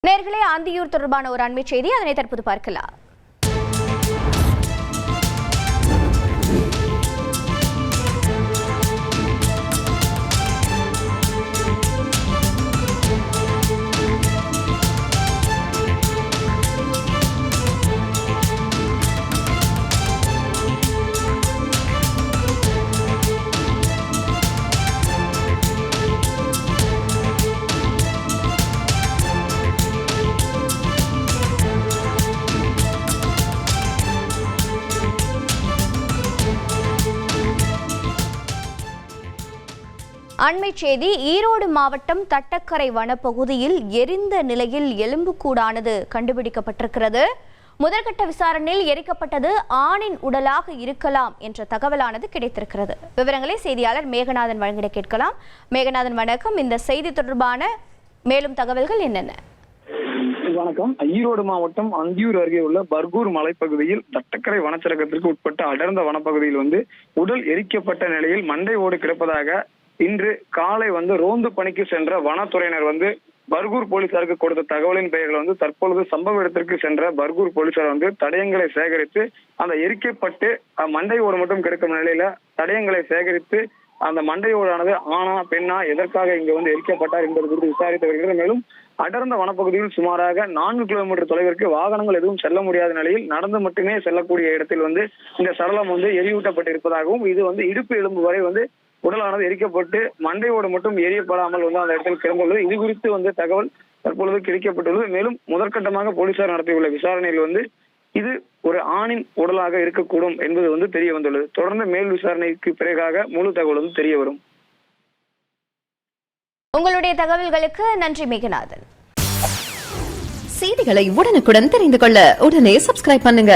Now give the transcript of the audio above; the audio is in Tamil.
நேர்களே, அந்தியூர் தொடர்பான ஒரு அண்மை செய்தி, அதனை தற்போது பார்க்கலாம். அண்மை செய்தி, ஈரோடு மாவட்டம் தட்டக்கரை வனப்பகுதியில் எரிந்த நிலையில் எலும்புக்கூடானது கண்டுபிடிக்கப்பட்டிருக்கிறது. முதற்கட்ட விசாரணையில் எரிக்கப்பட்டது ஆணின் உடலாக இருக்கலாம் என்ற தகவலானது கிடைத்திருக்கிறது. விவரங்களை செய்தியாளர் மேகநாதன் வழங்கிட கேட்கலாம். மேகநாதன் வணக்கம். இந்த செய்தி தொடர்பான மேலும் தகவல்கள் என்னென்ன? வணக்கம். ஈரோடு மாவட்டம் அந்தியூர் அருகே உள்ள பர்கூர் மலைப்பகுதியில் தட்டக்கரை வனச்சரகத்திற்கு உட்பட்ட அடர்ந்த வனப்பகுதியில் உடல் எரிக்கப்பட்ட நிலையில் மண்டை ஓடு கிடப்பதாக இன்று காலை ரோந்து பணிக்கு சென்ற வனத்துறையினர் பர்கூர் போலீசாருக்கு கொடுத்த தகவலின் பெயரில் தற்பொழுது சம்பவ இடத்திற்கு சென்ற பர்கூர் போலீசார் தடயங்களை சேகரித்து அந்த எரிக்கப்பட்டு மண்டை ஓடு மட்டும் கிடக்கும் நிலையில தடயங்களை சேகரித்து அந்த மண்டை ஓடானது ஆணா பெண்ணா எதற்காக இங்கு எரிக்கப்பட்டார் என்பது குறித்து விசாரித்து வருகிறது. மேலும் அடர்ந்த வனப்பகுதியில் சுமாராக 4 கிலோமீட்டர் தொலைவிற்கு வாகனங்கள் எதுவும் செல்ல முடியாத நிலையில் நடந்து மட்டுமே செல்லக்கூடிய இடத்தில் இந்த சடலம் எரியூட்டப்பட்டிருப்பதாகவும் இது இடுப்பு எலும்பு வரை உடலானது எரிக்கப்பட்டு மண்டையோடு மட்டும் எரியப்படாமல் அந்த இடத்தில் கிடந்துள்ளது. இது குறித்து தகவல் தற்பொழுது கிடைக்கப்பட்டுள்ளது. மேலும் முதற்கட்டமாக போலீசார் நடத்தியுள்ள விசாரணையில் இது ஒரு ஆணின் உடலாக இருக்கக்கூடும் என்பது தெரிய வந்துள்ளது. தொடர்ந்து மேல் விசாரணைக்கு பிறகாக முழு தகவலும் தெரிய வரும். உங்களுடைய தகவல்களுக்கு நன்றி மேகநாதன். செய்திகளை உடனுக்குடன் தெரிந்து கொள்ள உடனே சப்ஸ்கிரைப் பண்ணுங்க.